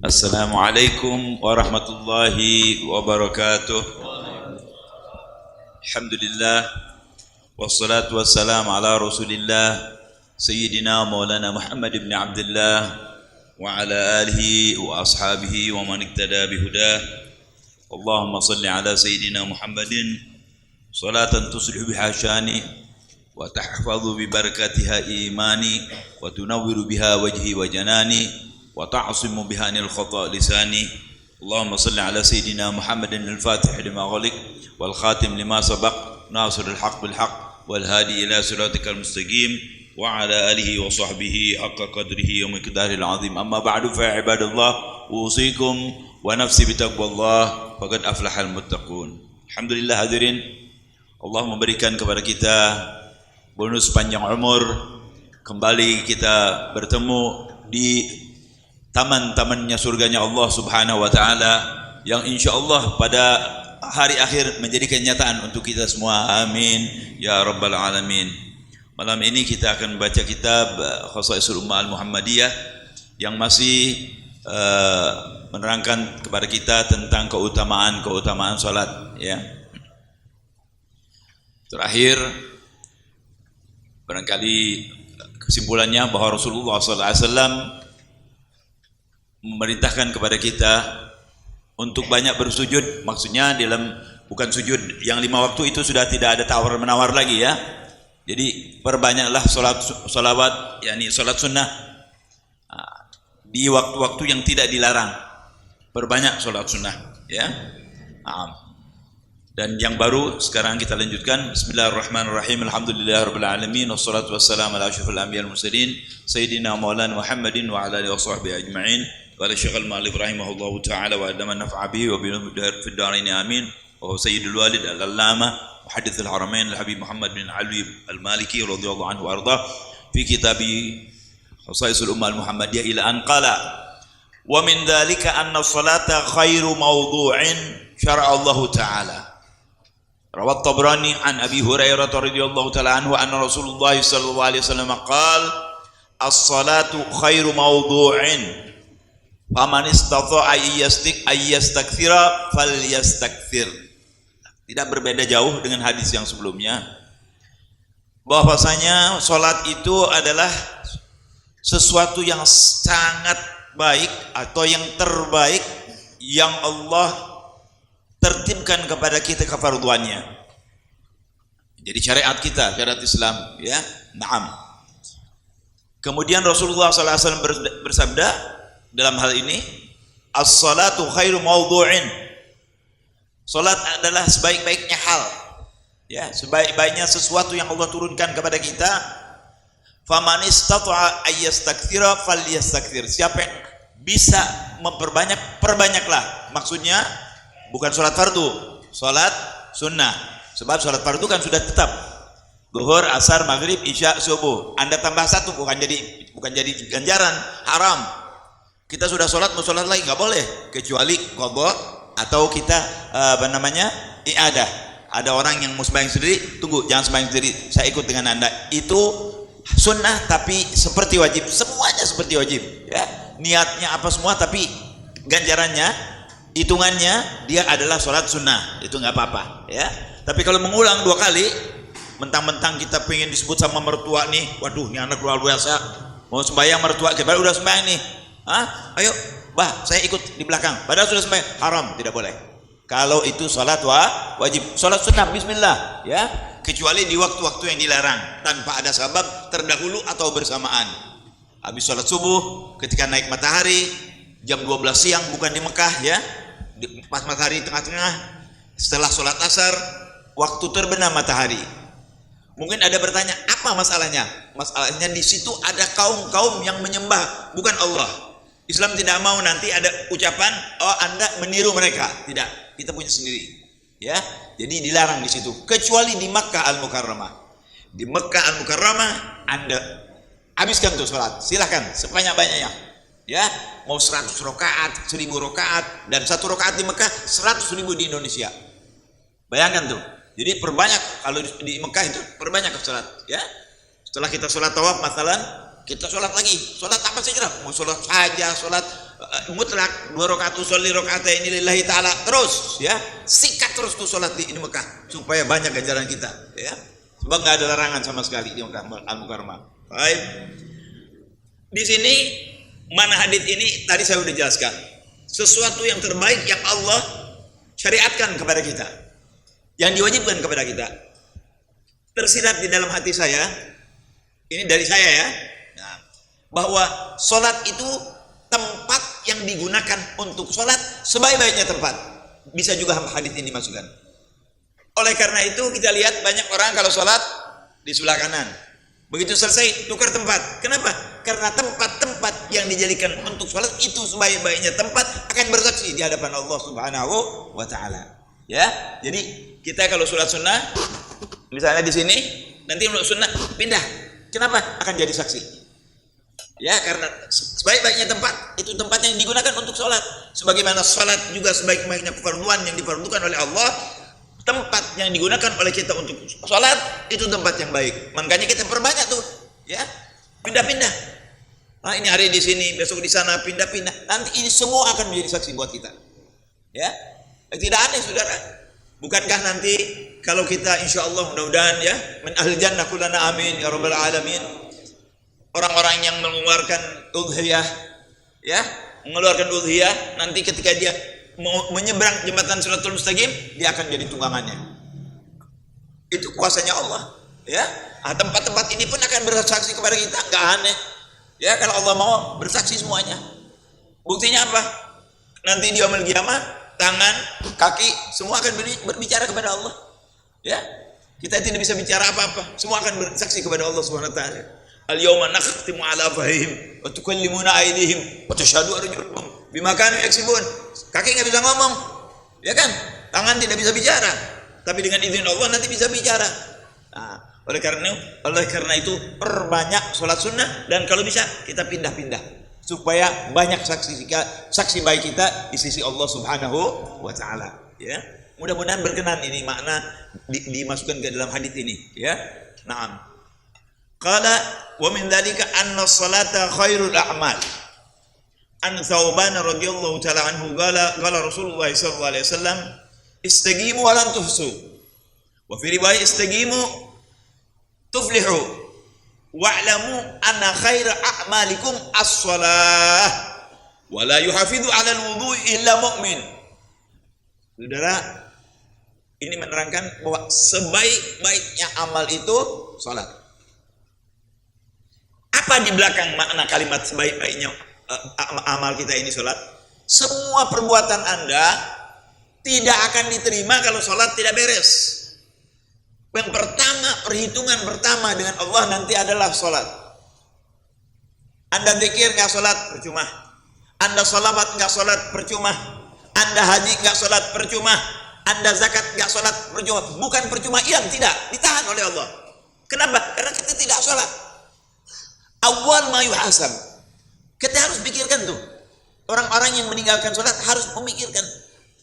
Assalamualaikum warahmatullahi wabarakatuh. Alhamdulillah wassalatu wassalamu ala Rasulillah Sayyidina Maulana Muhammad ibn Abdullah wa ala alihi wa ashabihi wa man iktada bihudah. Allahumma salli ala Sayyidina Muhammadin salatan tuslihu biha syani wa tahfadhu bi barakatiha imani wa tunawwiru biha wajhi wa janani wa ta'asimu biha anil khata' lisani. Allahumma salli ala Sayyidina Muhammadin al-Fatih lima ghaliq wal khatim lima sabaq nasirul haqq bil haqq wal hadi ila siratikal mustaqim wa ala alihi wa sahbihi haqqa qadrihi wa miqdaril azim. Amma ba'du fa ibadallah usikum wa nafsi bitaqwallah faqad aflahal muttaqun. Alhamdulillah hadirin, Allah memberikan kepada kita bonus panjang umur, kembali kita bertemu di taman-tamannya surganya Allah Subhanahu wa taala yang insyaallah pada hari akhir menjadi kenyataan untuk kita semua. Amin ya rabbal alamin. Malam ini kita akan membaca kitab Khasaisul Ummah Al-Muhammadiyah yang masih menerangkan kepada kita tentang keutamaan salat, ya. Terakhir barangkali kesimpulannya bahwa Rasulullah SAW memerintahkan kepada kita untuk banyak bersujud. Maksudnya dalam bukan sujud yang 5 waktu itu sudah tidak ada tawar menawar lagi, ya. Jadi perbanyaklah salawat, yakni salat sunnah di waktu-waktu yang tidak dilarang. Perbanyak salat sunnah, ya. Dan yang baru sekarang kita lanjutkan. Bismillahirrahmanirrahim. Alhamdulillahirabbil alamin wassalatu wassalamu ala asyrafil anbiya'il mursalin sayyidina maulana Muhammadin wa ala alihi washabbihi ajma'in. Wa ala syekhul ma'alif rahimahullahu ta'ala wa adama naf'a bihi wa bil fid dharain amin. Wa sayyidul walid al-allamah muhaddits al-haramain al-habib Muhammad bin Ali al-Maliki radhiyallahu anhu arda fi kitabi Khasaisul Ummah Al-Muhammadiyah ila an qala wa min dhalika anna as-salata khairu mawdu'in syara'a Allah ta'ala. Rawat Tabrani an Abi Hurairah radhiyallahu ta'ala anhu anna Rasulullah sallallahu alaihi wasallam qala as-salatu khairu mawdu'in faman istata'a ayyastakthira falyastakthir. Tidak berbeda jauh dengan hadis yang sebelumnya, bahwasanya salat itu adalah sesuatu yang sangat baik atau yang terbaik yang Allah tertibkan kepada kita kefarduannya. Jadi syariat kita, syariat Islam, ya. Naam. Kemudian Rasulullah SAW bersabda dalam hal ini, as-salatu khairu mawdu'in. Salat adalah sebaik-baiknya hal, ya, sebaik-baiknya sesuatu yang Allah turunkan kepada kita. Faman istata'a ayyastakthira falyastakthir. Siapa yang bisa memperbanyak, perbanyaklah. Maksudnya bukan salat fardu, salat sunnah. Sebab salat fardu kan sudah tetap. Zuhur, asar, maghrib, isya, subuh. Anda tambah satu bukan jadi ganjaran, haram. Kita sudah salat, mau salat lagi nggak boleh, kecuali qadha atau kita i'adah. Ada orang yang mau sembahyang sendiri, tunggu, jangan sembahyang sendiri, saya ikut dengan Anda. Itu sunnah tapi seperti wajib, semuanya seperti wajib, ya. Niatnya apa semua, tapi ganjarannya, hitungannya dia adalah sholat sunnah, itu nggak apa-apa, ya. Tapi kalau mengulang 2 kali, mentang-mentang kita pengen disebut sama mertua nih, waduh, ini anak luar biasa, mau sembahyang mertua, kita udah sembahyang nih, ayo, bah, saya ikut di belakang, padahal sudah sembahyang, haram, tidak boleh. Kalau itu sholat wajib, sholat sunnah, bismillah, ya, kecuali di waktu-waktu yang dilarang, tanpa ada sebab terdahulu atau bersamaan. Habis sholat subuh, ketika naik matahari, jam 12 siang, bukan di Mekah, ya, pas matahari tengah-tengah, setelah sholat asar, waktu terbenam matahari. Mungkin ada bertanya, apa masalahnya? Masalahnya di situ ada kaum-kaum yang menyembah bukan Allah. Islam tidak mau nanti ada ucapan, oh Anda meniru mereka. Tidak, kita punya sendiri, ya. Jadi dilarang di situ, kecuali di Makkah Al-Mukarramah. Di Makkah Al-Mukarramah Anda habiskan tuh salat, silahkan sebanyak-banyaknya, ya. Mau 100 rakaat, 1000 rakaat, dan 1 rakaat di Mekah 100.000 di Indonesia. Bayangkan tuh. Jadi perbanyak, kalau di Mekah itu perbanyak salat, ya. Setelah kita salat tawaf masalan, kita sholat lagi. Sholat apa saja, mau sholat saja, sholat mutlak 2 rakaat usolli rakaataini lillahi taala terus ya, sikat terus tuh salat di Mekah supaya banyak ganjaran kita ya. Sebab enggak ada larangan sama sekali di Mekah Al-Mukarramah. Baik. Di sini mana hadits ini tadi saya sudah jelaskan. Sesuatu yang terbaik yang Allah syariatkan kepada kita, yang diwajibkan kepada kita. Tersirat di dalam hati saya, ini dari saya ya, bahwa sholat itu tempat yang digunakan untuk sholat sebaik-baiknya tempat. Bisa juga hadits ini masukkan. Oleh karena itu kita lihat banyak orang kalau sholat di sebelah kanan. Begitu selesai tukar tempat. Kenapa? Karena tempat-tempat yang dijadikan untuk sholat itu sebaik-baiknya tempat akan bersaksi di hadapan Allah Subhanahu wa Ta'ala. Ya, jadi kita kalau sholat sunnah, misalnya di sini, nanti untuk sunnah pindah. Kenapa? Akan jadi saksi. Ya, karena sebaik-baiknya tempat itu tempat yang digunakan untuk sholat. Sebagaimana sholat juga sebaik-baiknya kefarduan yang difardukan oleh Allah. Tempat yang digunakan oleh kita untuk sholat itu tempat yang baik. Makanya kita perbanyak tuh, ya, pindah-pindah. Nah, ini hari di sini, besok di sana, pindah-pindah. Nanti ini semua akan menjadi saksi buat kita. Ya, tidak aneh saudara. Bukankah nanti kalau kita insya Allah mudah-mudahan ya, min ahli jannah kullana amin ya rabbal alamin. Orang-orang yang mengeluarkan udhiyah, ya, mengeluarkan udhiyah nanti ketika dia mau menyeberang jembatan Shiratal Mustaqim, dia akan jadi tunggangannya. Itu kuasanya Allah, ya. Tempat-tempat ini pun akan bersaksi kepada kita, enggak aneh. Ya, kalau Allah mau bersaksi semuanya. Buktinya apa? Nanti di yaumul qiyamah, tangan, kaki semua akan berbicara kepada Allah. Ya. Kita tidak bisa bicara apa-apa, semua akan bersaksi kepada Allah Subhanahu wa taala. Al-yawma nakhtimu ala afwahihim wa tukallimuna aydihim wa tashhadu arjuluhum bima kanu yaksibun. Kaki nggak bisa ngomong, ya kan? Tangan tidak bisa bicara, tapi dengan izin Allah nanti bisa bicara. Nah, oleh karena itu perbanyak sholat sunnah, dan kalau bisa kita pindah-pindah supaya banyak saksi baik kita di sisi Allah Subhanahu wa Ta'ala. Ya, mudah-mudahan berkenan ini makna dimasukkan ke dalam hadits ini. Ya, naam. Qala wa min dzalika anna sholata khairul a'mal. An Thauban radhiyallahu ta'ala anhu qala Rasulullah sallallahu alaihi wasallam istaqimu wa lan tuhsu wa fi riwayat istaqimu tuflihu wa'lamu anna khaira a'malikum as-shalah wa la yuhafidhu 'ala al-wudu'i illa mu'min. Saudara, ini menerangkan bahwa sebaik-baiknya amal itu salat. Apa di belakang makna kalimat sebaik-baiknya amal kita ini sholat? Semua perbuatan Anda tidak akan diterima kalau sholat tidak beres. Yang pertama, perhitungan pertama dengan Allah nanti adalah sholat. Anda zikir nggak sholat, percuma. Anda sholawat nggak sholat, percuma. Anda haji nggak sholat, percuma. Anda zakat nggak sholat, percuma. Bukan percuma, iya, tidak, ditahan oleh Allah. Kenapa? Karena kita tidak sholat. Awal ma yuhasab. Kita harus pikirkan tuh, orang-orang yang meninggalkan sholat harus memikirkan.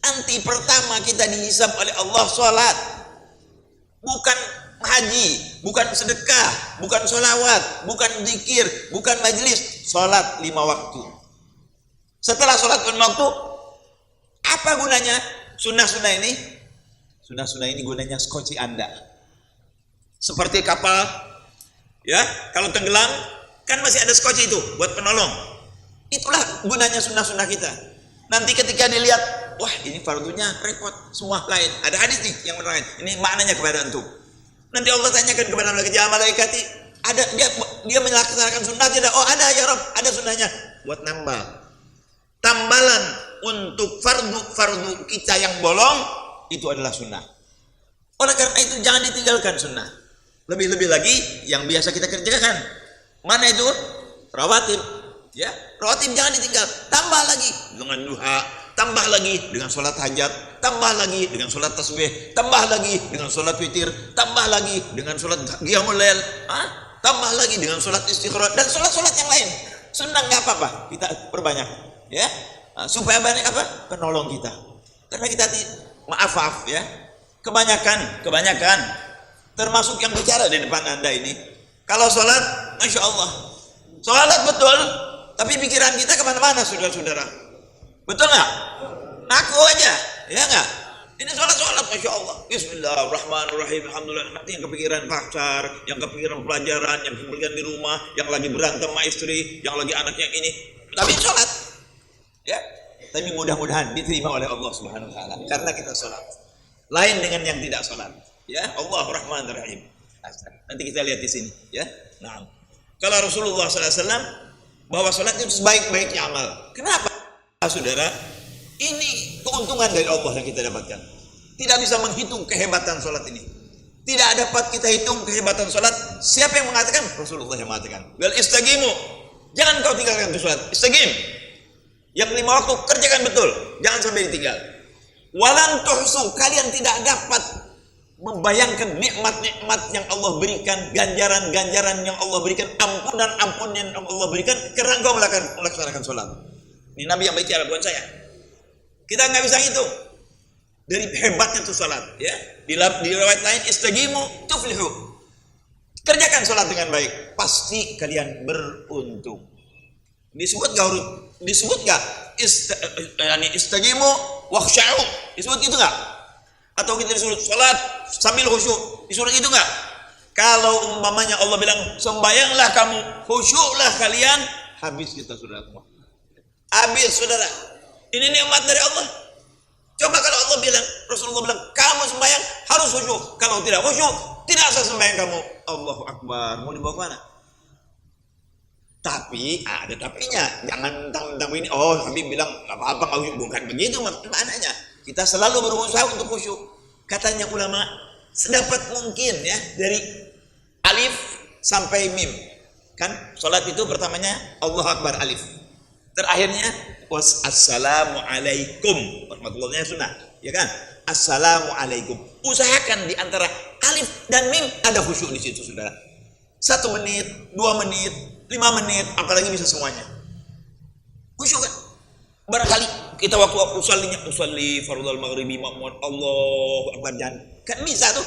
Nanti pertama kita dihisab oleh Allah sholat, bukan haji, bukan sedekah, bukan sholawat, bukan zikir, bukan majlis. Sholat 5 waktu. Setelah sholat 5 waktu, apa gunanya sunnah-sunnah ini? Sunnah-sunnah ini gunanya skoci Anda. Seperti kapal, ya, kalau tenggelam kan masih ada skoci itu buat penolong. Itulah gunanya sunnah-sunnah kita. Nanti ketika dilihat, wah ini fardunya repot, semua lain. Ada hadis nih yang menerangkan. Ini maknanya kepada antum. Nanti Allah tanyakan kepada malaikat, ada dia melaksanakan sunnah tidak? Oh ada ya Rabb, ada sunnahnya. Buat nambah. Tambalan untuk fardu kita yang bolong itu adalah sunnah. Oleh karena itu jangan ditinggalkan sunnah. Lebih-lebih lagi yang biasa kita kerjakan. Mana itu? Rawatib. Ya, rawatib jangan ditinggal. Tambah lagi dengan duha, tambah lagi dengan sholat hajat, tambah lagi dengan sholat tasbih, tambah lagi dengan sholat witir, tambah lagi dengan sholat qiyamul lail, tambah lagi dengan sholat istikharah dan sholat-sholat yang lain. Sunnah nggak apa-apa, kita perbanyak, ya, supaya banyak apa? Penolong kita. Karena kita maaf ya, kebanyakan, termasuk yang bicara di depan Anda ini. Kalau sholat, masya Allah, sholat betul, Tapi pikiran kita kemana-mana, saudara-saudara. Betul nggak? Ngaku aja, ya nggak? Ini sholat, Masya Allah. Bismillahirrahmanirrahim. Alhamdulillah. Nanti yang kepikiran pacar, yang kepikiran pelajaran, yang kepikiran di rumah, yang lagi berantem sama istri, yang lagi anaknya ini. Tapi sholat. Ya. Tapi mudah-mudahan diterima oleh Allah Subhanahu Wa Taala karena kita sholat. Lain dengan yang tidak sholat. Ya, Allah Rahman Rahim. Nanti kita lihat di sini. Ya. Nah, kalau Rasulullah SAW bahwa sholat itu sebaik-baiknya amal. Kenapa, saudara? Ini keuntungan dari Allah yang kita dapatkan. Tidak bisa menghitung kehebatan sholat ini. Tidak dapat kita hitung kehebatan sholat. Siapa yang mengatakan? Rasulullah yang mengatakan. Wal istagimu. Jangan kau tinggalkan itu sholat. Istagim. Yang 5 waktu kerjakan betul. Jangan sampai ditinggal. Walan tuhsu. Kalian tidak dapat membayangkan nikmat-nikmat yang Allah berikan. Ganjaran-ganjaran yang Allah berikan. Ampunan-ampunan yang Allah berikan. Karena engkau melaksanakan sholat. Ini Nabi yang bicara, bukan saya. Kita nggak bisa hitung dari hebatnya itu salat, ya. Di riwayat lain istagimu tuflihu. Kerjakan salat dengan baik, pasti kalian beruntung. Disebut nggak? Istagimu wakhsha'u. Disebut itu nggak? Atau kita disuruh salat sambil khusyuk? Disuruh itu nggak? Kalau umpamanya Allah bilang sembayanglah kamu, khusyuklah kalian, habis kita sudah semua. Habis saudara. Ini nikmat dari Allah. Coba kalau Allah bilang, Rasulullah bilang, kamu sembahyang harus khusyuk. Kalau tidak khusyuk, tidak sah sembahyang kamu. Allahu Akbar. Mau dibawa kemana? Tapi ada tapinya. Jangan tentang ini. Oh, Habib bilang nggak apa-apa khusyuk. Bukan begitu maknanya. Kita selalu berusaha untuk khusyuk. Katanya ulama, sedapat mungkin ya dari alif sampai mim. Kan sholat itu pertamanya Allahu Akbar alif. Terakhirnya Assalamualaikum warahmatullahi sunnah, ya kan? Assalamualaikum. Usahakan di antara alif dan mim ada khusyuk di situ, saudara. 1 menit, 2 menit, 5 menit, apalagi bisa semuanya. Khusyuk kan? Barangkali kita waktu usalli fardhul maghribi ma'mud Allahu Akbar jangan. Kan bisa tuh.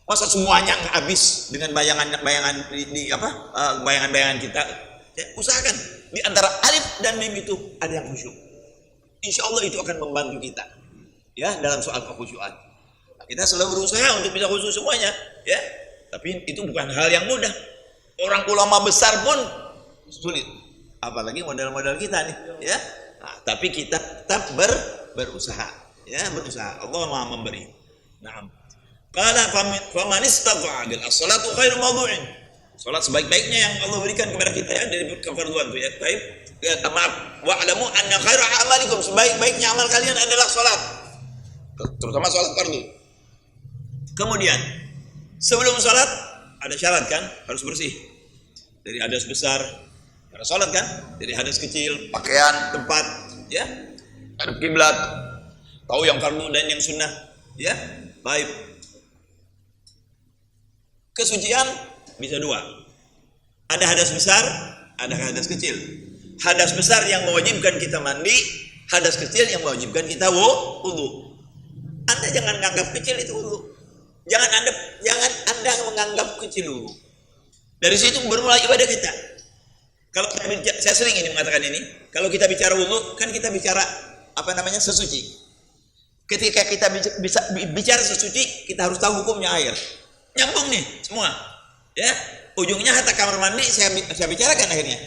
Masa semuanya nggak habis dengan bayangan bayangan kita. Ya, usahakan di antara alif dan mim itu ada yang khusyuk. Insya Allah itu akan membantu kita, ya, dalam soal kekhusyuan. Nah, kita selalu berusaha untuk bisa khusyuk semuanya, ya. Tapi itu bukan hal yang mudah. Orang ulama besar pun sulit, apalagi model-model kita nih, ya. Nah, tapi kita tetap berusaha, ya, berusaha. Allah Maha memberi. Nah, qala faman istata'a bil as-salatu khairu mawdu'in. Salat sebaik-baiknya yang Allah berikan kepada kita ya dari kefarduan itu ya. Baik. Ya, maaf. Wa'lamu anna khairu a'malikum, sebaik-baiknya amal kalian adalah salat. Terutama salat fardu. Kemudian sebelum salat ada syarat kan, harus bersih. Dari hadas besar, karena salat kan, dari hadas kecil, pakaian, tempat, ya. Hadap kiblat, tahu yang fardu dan yang sunnah, ya. Baik. Kesucian bisa 2. Ada hadas besar, ada hadas kecil. Hadas besar yang mewajibkan kita mandi, hadas kecil yang mewajibkan kita wudu. Anda jangan menganggap kecil itu wudu. Jangan Anda menganggap kecil wudu. Dari situ bermulai ibadah kita. Kalau saya sering ini mengatakan ini, kalau kita bicara wudu, kan kita bicara sesuci. Ketika kita bisa bicara sesuci, kita harus tahu hukumnya air. Nyambung nih semua. Ya, ujungnya hatta kamar mandi saya bicarakan akhirnya.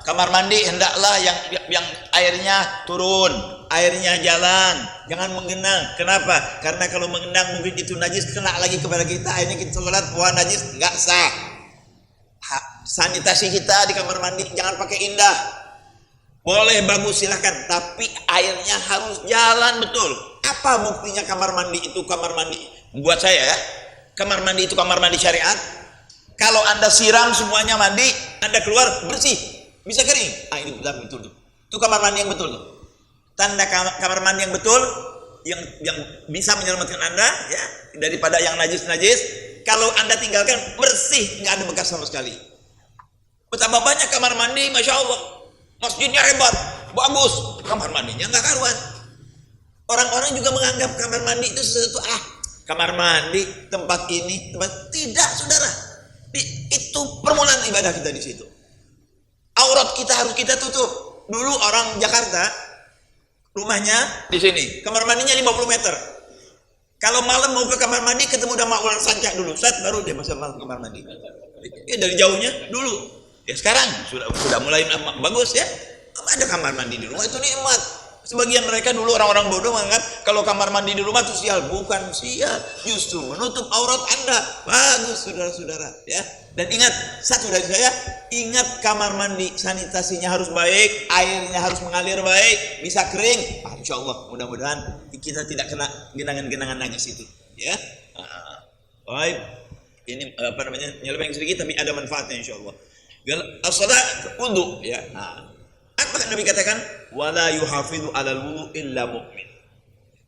Kamar mandi hendaklah yang airnya turun, airnya jalan, jangan menggenang. Kenapa? Karena kalau menggenang mungkin itu najis kena lagi kepada kita, akhirnya kita sholat wah najis, nggak sah. Sanitasi kita di kamar mandi jangan pakai indah. Boleh bagus silahkan, tapi airnya harus jalan betul. Apa buktinya kamar mandi itu kamar mandi? Buat saya ya. Kamar mandi itu kamar mandi syariat. Kalau Anda siram semuanya mandi, Anda keluar bersih, bisa kering. Ini betul tuh. Itu kamar mandi yang betul tuh. Tanda kamar mandi yang betul, yang bisa menyelamatkan Anda ya daripada yang najis-najis. Kalau Anda tinggalkan bersih, nggak ada bekas sama sekali. Betapa banyak kamar mandi, masya Allah, masjidnya hebat, bagus, kamar mandinya nggak karuan. Orang-orang juga menganggap kamar mandi itu sesuatu kamar mandi, tempat ini, tempat tidak, saudara. Itu permulaan ibadah kita di situ. aurat kita harus kita tutup. Dulu orang Jakarta rumahnya di sini, kamar mandinya 50 meter. Kalau malam mau ke kamar mandi ketemu sama orang sancak dulu, baru dia masuk kamar mandi. Ya dari jauhnya dulu. Ya sekarang sudah mulai bagus ya. Ada kamar mandi di rumah itu nikmat. Sebagian mereka dulu orang-orang bodoh menganggap kalau kamar mandi di rumah itu sial. Bukan sial, justru menutup aurat Anda. Bagus saudara-saudara ya. Dan ingat, satu dari saya, ingat kamar mandi sanitasinya harus baik, airnya harus mengalir baik, bisa kering. Insya Allah, mudah-mudahan kita tidak kena genangan-genangan najis itu. Ya, baik. Ini apa namanya, nyeleweng sedikit tapi ada manfaatnya insya Allah. As-salat wudu ya. Apa Nabi katakan? Wala yuhafidhu 'alal wudu illa mu'min.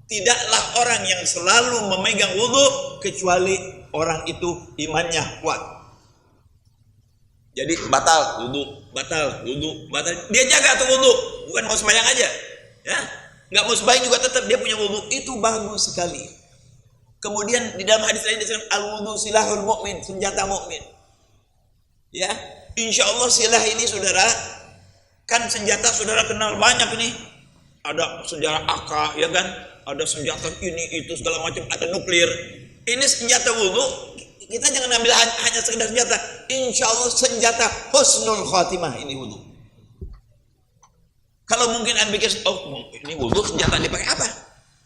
Tidaklah orang yang selalu memegang wudu kecuali orang itu imannya kuat. Jadi batal wudu. Dia jaga tuh wudu, bukan mau sembahyang aja. Ya, nggak mau sembahyang juga tetap dia punya wudu. Itu bagus sekali. Kemudian di dalam hadis lain disebut al-wudu silahul mukmin, senjata mukmin. Ya, insya Allah silah ini saudara, kan senjata saudara kenal banyak ini. Ada senjata AK, ya kan? Ada senjata ini itu segala macam, ada nuklir. Ini senjata wudu. Kita jangan ambil hanya sekedar senjata. Insya Allah senjata husnul khatimah ini wudu. Kalau mungkin anda pikir, oh ini wudu senjata dipakai apa?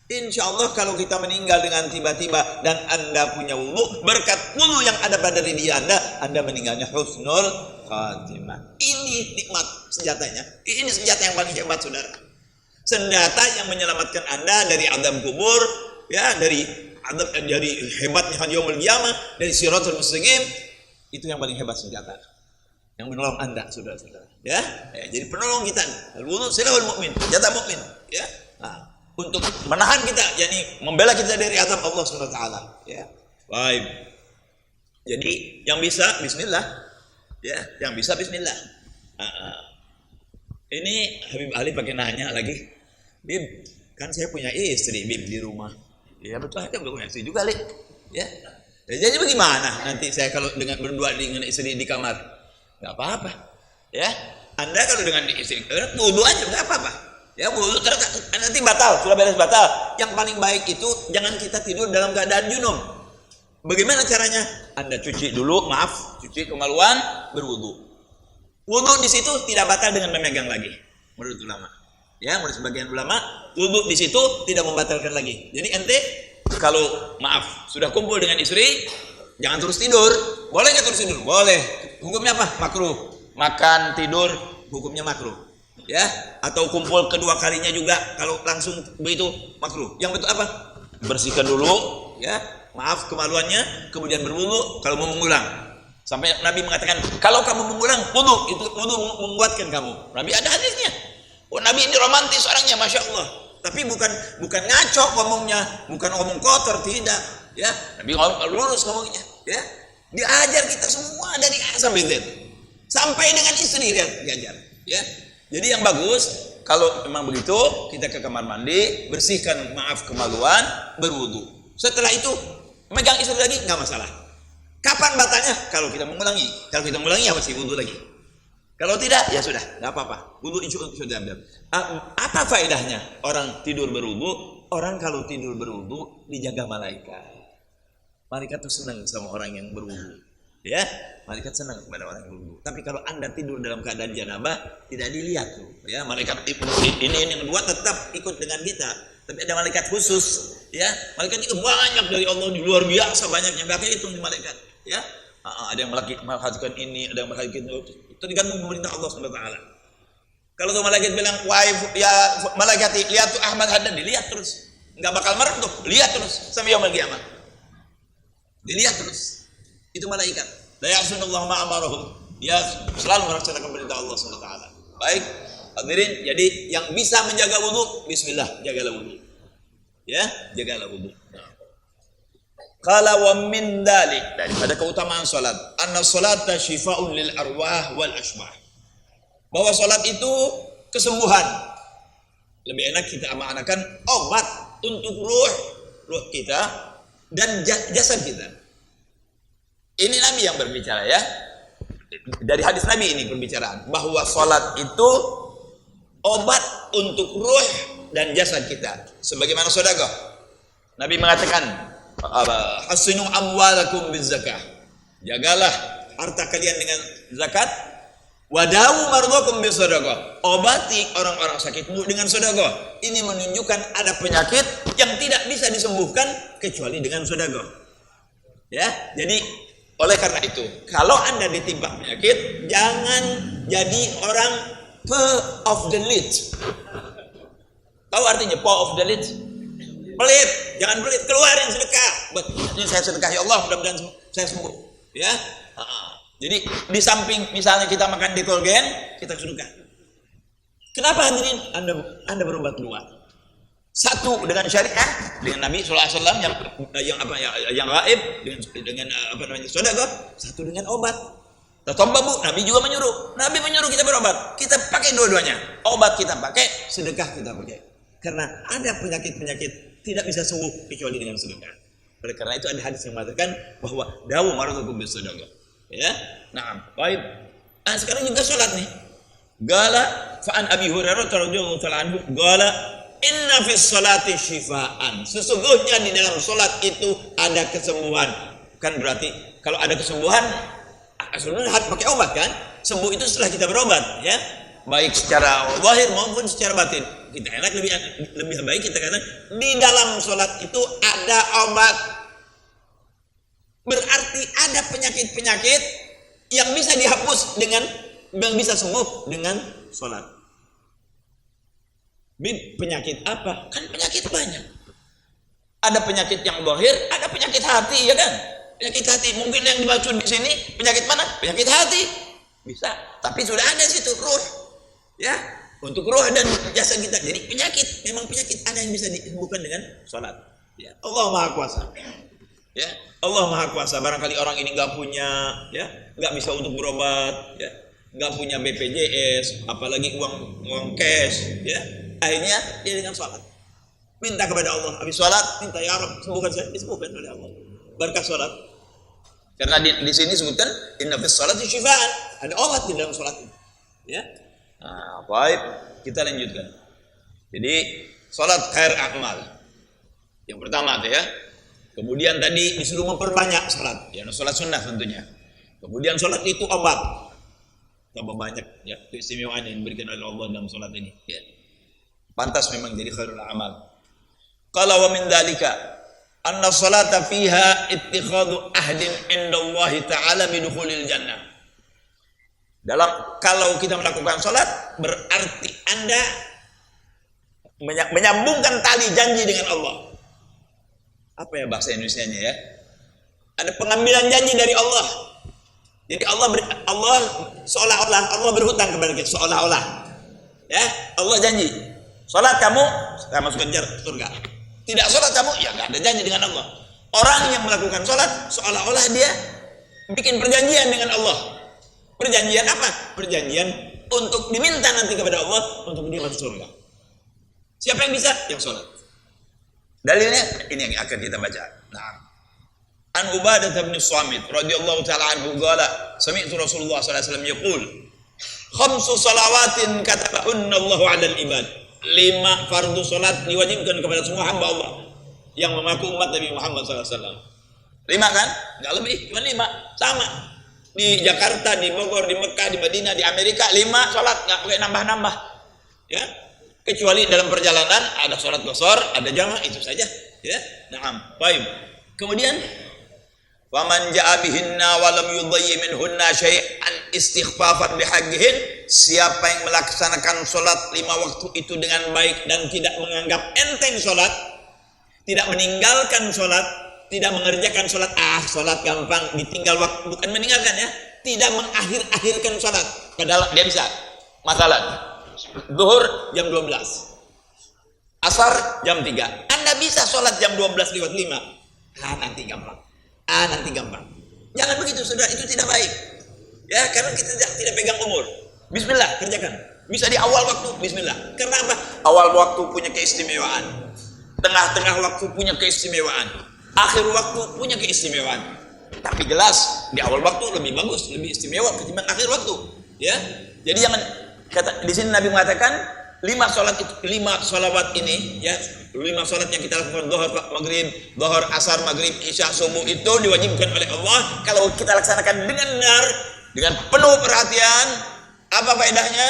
Insya Allah kalau kita meninggal dengan tiba-tiba dan anda punya wudu, berkat wudu yang ada pada diri anda meninggalnya husnul khatimah. Ini nikmat senjatanya. Ini senjata yang paling hebat saudara. Senjata yang menyelamatkan anda dari azab kubur, ya dari hebatnya yaumul qiyamah, dari siratul mustaqim. Itu yang paling hebat senjata yang menolong anda saudara-saudara ya. Jadi penolong kita al-wudu silahul mukmin, senjata mukmin ya. Untuk menahan kita, yakni membela kita dari azab Allah Subhanahu wa taala ya. Baik. Jadi yang bisa bismillah ya, yang bisa bismillah. Ini Habib Ali pakai nanya lagi, Bib, kan saya punya istri Bib di rumah. Ya betul, saya punya istri juga, Li. Ya. Jadi bagaimana nanti saya kalau dengan berdua dengan istri di kamar? Enggak apa-apa. Ya. Anda kalau dengan istri wudu aja enggak apa-apa. Ya wudu nanti batal, sudah beres batal. Yang paling baik itu jangan kita tidur dalam keadaan junub. Bagaimana caranya? Anda cuci dulu, cuci kemaluan, berwudu. Wudu di situ tidak batal dengan memegang lagi, menurut ulama. Ya, menurut sebagian ulama, wudu di situ tidak membatalkan lagi. Jadi ente kalau sudah kumpul dengan istri, jangan terus tidur. Boleh nggak terus tidur? Boleh. Hukumnya apa? Makruh. Makan tidur hukumnya makruh. Ya, atau kumpul kedua kalinya juga kalau langsung begitu makruh. Yang betul apa? Bersihkan dulu, ya. Kemaluannya, kemudian berwudu kalau mau mengulang. Sampai Nabi mengatakan, kalau kamu mengulang wudu, itu wudu menguatkan kamu. Nabi ada hadisnya. Oh, Nabi ini romantis orangnya, masya Allah. Tapi bukan ngaco ngomongnya, bukan ngomong kotor, tidak. Ya, Nabi lurus ngomongnya. Ya, diajar kita semua dari A sampai Z. Sampai dengan istri diajar. Ya, jadi yang bagus kalau memang begitu kita ke kamar mandi, bersihkan kemaluan, berwudu. Setelah itu megang istri lagi nggak masalah. Kapan batalnya? Kalau kita mengulangi. Kalau kita mengulangi ya masih wudu lagi. Kalau tidak ya sudah, nggak apa-apa. Wudu insya Allah sudah ambil. Apa faedahnya orang tidur berwudu? Orang kalau tidur berwudu dijaga malaikat. Malaikat itu senang sama orang yang berwudu. Ya, malaikat senang kepada orang yang berwudu. Tapi kalau anda tidur dalam keadaan janabah, tidak dilihat tuh. Ya, malaikat ini yang kedua tetap ikut dengan kita. Tapi ada malaikat khusus. Ya, malaikat itu banyak dari Allah, luar biasa banyaknya. Nggak hitung di malaikat. Ya, ada yang melakukan ini, ada yang melakukan itu. Tergantung pemerintah Allah Subhanahu wa taala. Kalau tuh malaikat bilang, "Wahai ya malaikat, lihat tuh Ahmad Haddad," dilihat terus. Enggak bakal merem tuh, lihat terus sampai yaumul qiyamah. Dilihat terus. Itu malaikat. La ya'sunallahu ma amarahum. Dia selalu melaksanakan perintah Allah Subhanahu wa taala. Baik, hadirin, jadi yang bisa menjaga wudu, bismillah, jagalah wudu. Ya, jagalah wudu. Qala wa min dalik, daripada keutamaan salat, anna salata syifaa'un lil arwah wal ashbah. Bahwa salat itu kesembuhan. Lebih enak kita maknakan obat untuk ruh kita dan jasad kita. Ini Nabi yang berbicara ya. dari hadis Nabi ini pembicaraan bahwa salat itu obat untuk ruh dan jasad kita. Sebagaimana sedekah. Nabi mengatakan, "Hasinu amwalakum bizakah." Jagalah harta kalian dengan zakat. Wadawu mardakum bisadaqah. Obati orang-orang sakitmu dengan sedekah. Ini menunjukkan ada penyakit yang tidak bisa disembuhkan kecuali dengan sedekah. Ya, jadi oleh karena itu, kalau Anda ditimpa penyakit, jangan jadi orang paw of the lid. Tahu artinya paw of the lid? Pelit, jangan pelit, keluarin sedekah. Ini saya sedekah, ya Allah, mudah-mudahan saya sembuh. Ya. Jadi di samping misalnya kita makan detergen, kita sedekah. Kenapa hadirin? Anda berobat dua. Satu dengan syariat, dengan Nabi SAW yang gaib, dengan sedekah. Satu dengan obat. Tatabbu, Nabi juga menyuruh. Nabi menyuruh kita berobat. Kita pakai dua-duanya. Obat kita pakai, sedekah kita pakai. Karena ada penyakit-penyakit tidak bisa sembuh kecuali dengan sedekah. Oleh karena itu ada hadis yang mengatakan bahwa dawu maradakum bisadaqah. Ya, nah, baik. Sekarang juga sholat nih. Gala fa'an Abi Hurairah radhiyallahu ta'ala anhu gala inna fis salati syifaan. Sesungguhnya di dalam sholat itu ada kesembuhan. Kan berarti kalau ada kesembuhan, sebenarnya harus pakai obat kan? Sembuh itu setelah kita berobat, ya. Baik secara zahir maupun secara batin. Kita enak lebih baik kita katakan di dalam sholat itu ada obat. Berarti ada penyakit-penyakit yang bisa dihapus yang bisa sembuh dengan sholat. Penyakit apa? Kan penyakit banyak. Ada penyakit yang zahir, ada penyakit hati, ya kan? Penyakit hati. Mungkin yang dimaksud di sini penyakit mana? Penyakit hati. Bisa. Tapi sudah ada situ ruh. Ya, untuk ruh dan jasad kita. Jadi penyakit, memang penyakit ada yang bisa disembuhkan dengan sholat. Ya, Allah Maha Kuasa. Ya, Allah Maha Kuasa. Barangkali orang ini nggak punya, ya, nggak bisa untuk berobat, ya, nggak punya BPJS, apalagi uang cash, ya. Akhirnya dia dengan sholat, minta kepada Allah. Habis sholat, minta ya Rabb sembuhkan saya, disembuhkan oleh Allah. Berkat sholat. Karena di sini sebutkan inna fis sholati syifaan. Ada obat di dalam sholat itu. Ya. Nah, baik, kita lanjutkan. Jadi sholat khair amal. Yang pertama tuh ya. Kemudian tadi disuruh memperbanyak sholat, ya, sholat sunnah tentunya. Kemudian sholat itu obat. Tambah banyak, ya, keistimewaan yang diberikan oleh Allah dalam sholat ini. Ya. Pantas memang jadi khairul amal. Qala wa min dzalika anna sholata fiha ittikhadhu ahdin indallahi ta'ala bidukhulil jannah. Kalau kita melakukan sholat, berarti Anda menyambungkan tali janji dengan Allah. Apa ya bahasa Indonesianya ya? Ada pengambilan janji dari Allah. Jadi Allah seolah-olah Allah berhutang kepada kita, seolah-olah. Ya, Allah janji. Salat kamu, saya masukkan surga. Tidak salat kamu, ya enggak ada janji dengan Allah. Orang yang melakukan salat seolah-olah dia bikin perjanjian dengan Allah. Perjanjian apa? Perjanjian untuk diminta nanti kepada Allah untuk dia masuk surga. Siapa yang bisa? Yang salat. Dalilnya ini yang akan kita baca. Nah, An Ubadah bin Samit radhiyallahu taala anhu qala sami'tu Rasulullah sallallahu alaihi wasallam yaqul khamsu salawatin katabahunna Allahu 'alal ibad. 5 fardu salat diwajibkan kepada semua hamba Allah yang mengaku umat Nabi Muhammad sallallahu alaihi wasallam. 5 kan? Enggak lebih, cuma 5. Sama. Di Jakarta, di Bogor, di Mekah, di Madinah, di Amerika 5 salat, enggak pakai nambah-nambah. Ya. Kecuali dalam perjalanan ada sholat qasar, ada jamaah, itu saja, ya. Nah, baik. Kemudian faman jaa bihinna wa lam yudayyi minhunna syai'an istighfafan bihaqqihin, siapa yang melaksanakan sholat 5 waktu itu dengan baik dan tidak menganggap enteng sholat, tidak meninggalkan sholat, tidak mengerjakan sholat, sholat gampang ditinggal waktu, bukan meninggalkan ya, tidak mengakhir-akhirkan sholat, padahal dia bisa. Masalah Zuhur jam 12, Asar jam 3. Anda bisa sholat jam 12 lewat 5. Nanti gampang. Jangan begitu, saudara, itu tidak baik. Ya, karena kita tidak pegang umur. Bismillah, kerjakan. Bisa di awal waktu, bismillah. Karena apa? Awal waktu punya keistimewaan. Tengah-tengah waktu punya keistimewaan. Akhir waktu punya keistimewaan. Tapi jelas di awal waktu lebih bagus, lebih istimewa ketimbang akhir waktu. Ya, jadi jangan di sini Nabi mengatakan 5 sholawat ini, ya, 5 sholat yang kita lakukan zuhur, asar, maghrib, isya, subuh itu diwajibkan oleh Allah. Kalau kita laksanakan dengan benar, dengan penuh perhatian, apa faedahnya?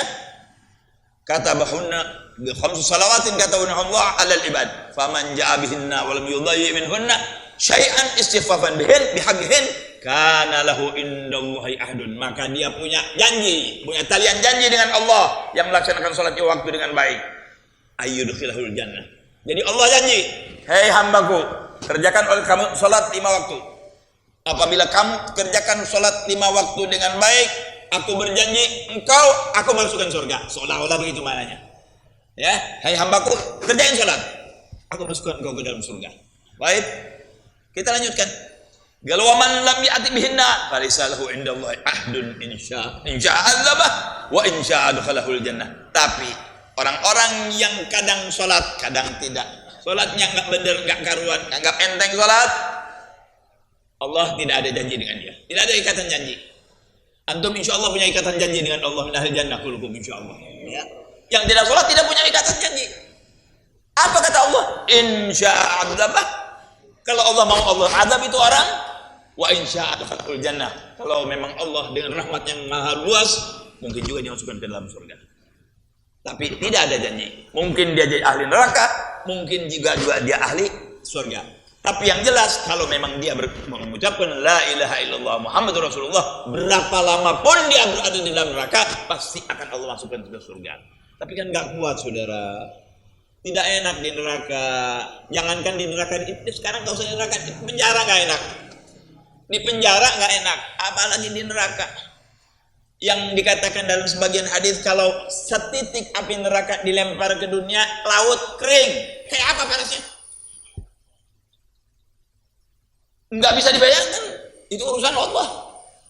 Kata bahunna bi khamsu salawatin katahunna Allah 'alal ibad. Faman ja'a bihinna wa lam yudayyi minhunna syai'an istighfafan bihaqqihin kana lahu indallahi ahdun. Maka dia punya janji, punya talian janji dengan Allah yang melaksanakan salat di waktu dengan baik. Ayyudkhilahul jannah. Jadi Allah janji, "Hei hambaku, kerjakan oleh kamu salat 5 waktu. Apabila kamu kerjakan salat 5 waktu dengan baik, aku berjanji aku masukkan surga." Seolah-olah begitu maknanya. Ya, "Hai hambaku, kerjain salat. Aku masukkan engkau ke dalam surga." Baik. Kita lanjutkan. Qala wa man lam ya'ti bihinna falaysa lahu indallahi ahdun insya adzabah wa insya adkhalahul jannah. Tapi orang-orang yang kadang salat, kadang tidak. Salatnya enggak benar, enggak karuan, anggap enteng salat. Allah tidak ada janji dengan dia. Tidak ada ikatan janji. Antum insyaallah punya ikatan janji dengan Allah, min ahli jannah kullukum insyaallah. Ya. Yang tidak salat tidak punya ikatan janji. Apa kata Allah? Insya adzabah. Kalau Allah mau Allah azab itu orang, wa insya adkhalul jannah. Kalau memang Allah dengan rahmat yang maha luas, mungkin juga dimasukkan ke dalam surga. Tapi tidak ada janji. Mungkin dia jadi ahli neraka, mungkin juga dia ahli surga. Tapi yang jelas, kalau memang dia mengucapkan la ilaha illallah Muhammadur Rasulullah, berapa lama pun dia berada di dalam neraka, pasti akan Allah masukkan ke surga. Tapi kan nggak kuat, saudara. Tidak enak di neraka. Jangankan di neraka, sekarang kau usah di neraka, di penjara nggak enak. Di penjara nggak enak, apalagi di neraka. Yang dikatakan dalam sebagian hadis, kalau setitik api neraka dilempar ke dunia, laut kering. Kayak apa panasnya? Nggak bisa dibayangkan. Itu urusan Allah.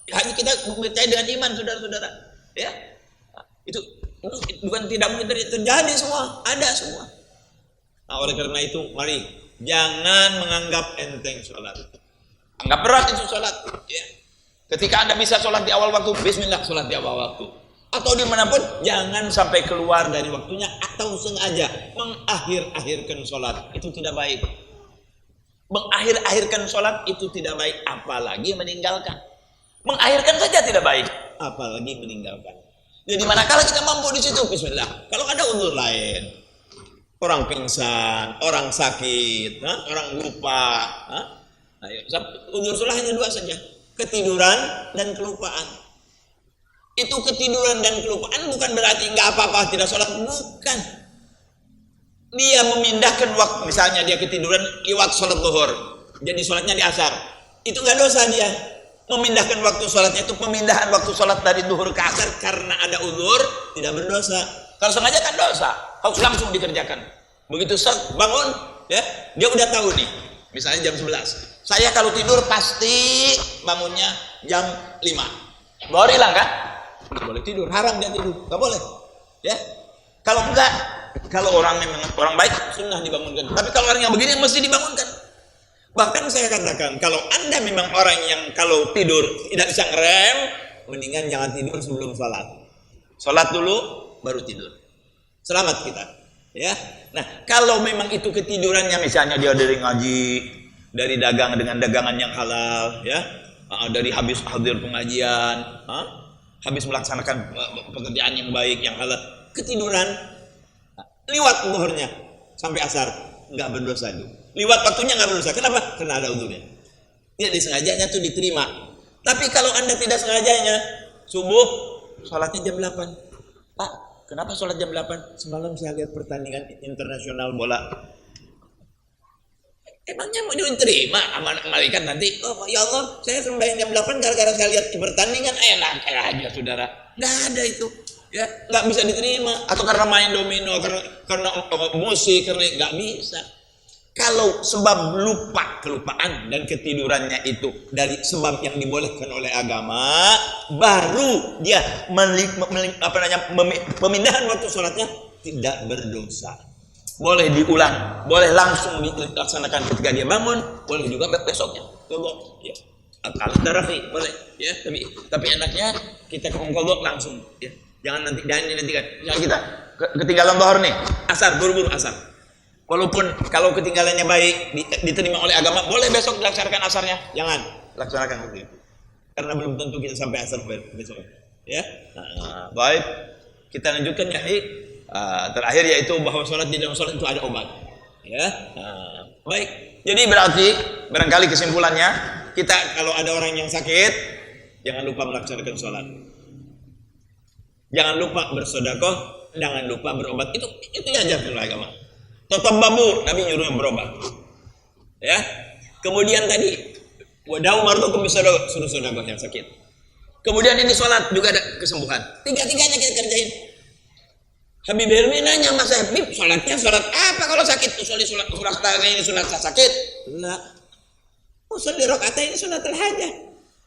Hanya kita percaya dengan iman, saudara-saudara. Ya, itu bukan tidak mungkin terjadi, semua ada semua. Nah, oleh karena itu, mari jangan menganggap enteng sholat. Anggap berat itu sholat. Ya. Ketika Anda bisa sholat di awal waktu, bismillah sholat di awal waktu. Atau dimanapun, jangan sampai keluar dari waktunya atau sengaja mengakhir-akhirkan sholat. Itu tidak baik. Mengakhir-akhirkan sholat itu tidak baik, apalagi meninggalkan. Mengakhirkan saja tidak baik, apalagi meninggalkan. Jadi manakala kita mampu di situ, bismillah. Kalau ada uzur lain, orang pingsan, orang sakit, orang lupa, uzur sholat hanya 2 saja, ketiduran dan kelupaan. Itu ketiduran dan kelupaan bukan berarti nggak apa-apa tidak sholat, bukan. Dia memindahkan waktu, misalnya dia ketiduran lewat sholat zuhur, jadi sholatnya di asar, itu nggak dosa dia. Memindahkan waktu sholatnya itu pemindahan waktu sholat dari zuhur ke asar karena ada uzur, tidak berdosa. Kalau sengaja kan dosa, harus langsung dikerjakan. Begitu bangun, ya, dia udah tahu nih, misalnya jam 11. Saya kalau tidur pasti bangunnya jam 5. Baru hilang kan? Nggak boleh tidur, haram dia tidur, nggak boleh. Ya, kalau enggak, kalau orang memang orang baik, sunnah dibangunkan. Tapi kalau orang yang begini mesti dibangunkan. Bahkan saya katakan, kalau Anda memang orang yang kalau tidur tidak bisa ngerem, mendingan jangan tidur sebelum sholat. Sholat dulu, baru tidur. Selamat kita. Ya. Nah, kalau memang itu ketidurannya, misalnya dia dari ngaji, dari dagang dengan dagangan yang halal, ya, dari habis hadir pengajian, habis melaksanakan pekerjaan yang baik, yang halal, ketiduran, liwat zuhurnya sampai asar, nggak berdosa itu. Liwat waktunya nggak berdosa. Kenapa? Karena ada uzurnya. Dia disengajanya tuh diterima. Tapi kalau Anda tidak sengajanya, subuh sholatnya jam 8. Pak, kenapa sholat jam 8? Semalam saya lihat pertandingan internasional bola. Emangnya mau diterima sama malaikat nanti? Oh ya Allah, saya sembahyang jam 8 gara-gara saya lihat pertandingan. Enak aja, saudara. Nggak ada itu. Ya, nggak bisa diterima. Atau karena main domino, karena musik, karena nggak bisa. Kalau sebab kelupaan dan ketidurannya itu dari sebab yang dibolehkan oleh agama, baru dia pemindahan waktu sholatnya tidak berdosa. Boleh diulang, boleh langsung dilaksanakan ketika dia bangun, boleh juga besoknya. Ya. Alat tarafi boleh ya, tapi enaknya kita ke mengkodok langsung ya. Jangan dinantikan. Jangan kita ketinggalan zuhur nih, asar buru-buru asar. Walaupun kalau ketinggalannya baik diterima oleh agama, boleh besok dilaksanakan asarnya. Jangan laksanakan begitu. Karena belum tentu kita sampai asar besok. Ya. Baik. Kita lanjutkan ya. Terakhir yaitu bahwa sholat di dalam sholat itu ada obat. Ya. Baik. Jadi berarti barangkali kesimpulannya, kita kalau ada orang yang sakit, jangan lupa melaksanakan sholat. Jangan lupa bersedekah, jangan lupa berobat. Itu diajarkan oleh agama. Tatabbabu, Nabi nyuruh yang berobat. Ya. Kemudian tadi wadau mardukum bisadaqah, suruh sedekah yang sakit. Kemudian ini sholat juga ada kesembuhan. Tiga-tiganya kita kerjain. Habib Helmi nanya, Mas Habib, sholatnya sholat apa kalau sakit? Usul sholat ini sunat sakit? Enggak. Usul rakaat ini sunatul hajat.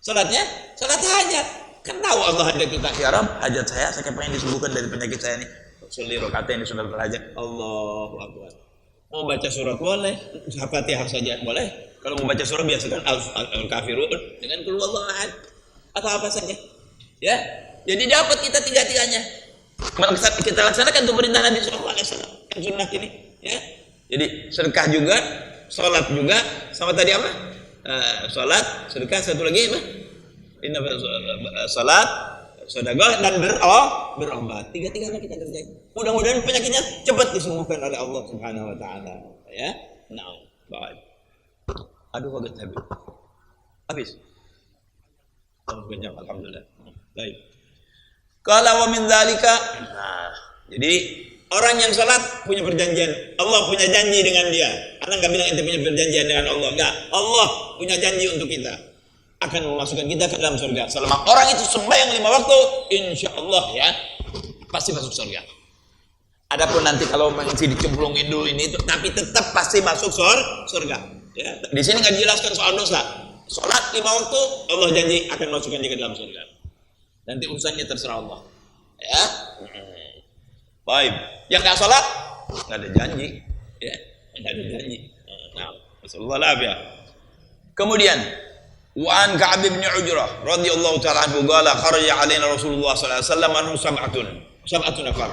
Sholatnya sholat hajat. Kan tahu Allah ada kita ya Rabb, hajat saya pengen disembuhkan dari penyakit saya ini. Usul rakaat ini sunatul hajat. Allahu akbar. Mau baca surat boleh, Fatihah saja boleh. Kalau mau baca surat biasakan al-kafirun dengan qul huwallahu ahad atau apa saja. Ya. Jadi dapat kita tiga-tiganya. Kita laksanakan untuk perintah Nabi SAW yang sunnah ini ya. Jadi sedekah juga, sholat juga, sama tadi apa? Sholat, sedekah, satu lagi apa? Sholat, sedekah dan berobat. Tiga-tiganya kita kerjain. Mudah-mudahan penyakitnya cepat disembuhkan oleh Allah Subhanahu wa taala ya. Nah, baik. Aduh agak habis. Alhamdulillah. Baik. Kalau wa min dzalika, nah, jadi orang yang salat punya perjanjian. Allah punya janji dengan dia. Anda enggak bilang ente punya perjanjian dengan Allah. Enggak. Allah punya janji untuk kita. Akan memasukkan kita ke dalam surga. Selama orang itu sembahyang 5 waktu, insyaallah ya, pasti masuk surga. Adapun nanti kalau masih dicemplungin dulu ini itu, tapi tetap pasti masuk surga. Ya. Di sini enggak dijelaskan soal dosa. Salat 5 waktu, Allah janji akan masukkan dia ke dalam surga. Nanti urusannya terserah Allah. Ya. Baik. Yang enggak salat enggak ada janji. Ya, enggak ada janji. Nah, sallallahu ya. Kemudian wa an Ka'ab bin Ujrah radhiyallahu ta'ala anhu qala kharaja alaina Rasulullah sallallahu alaihi wasallam anhu sab'atun nafar.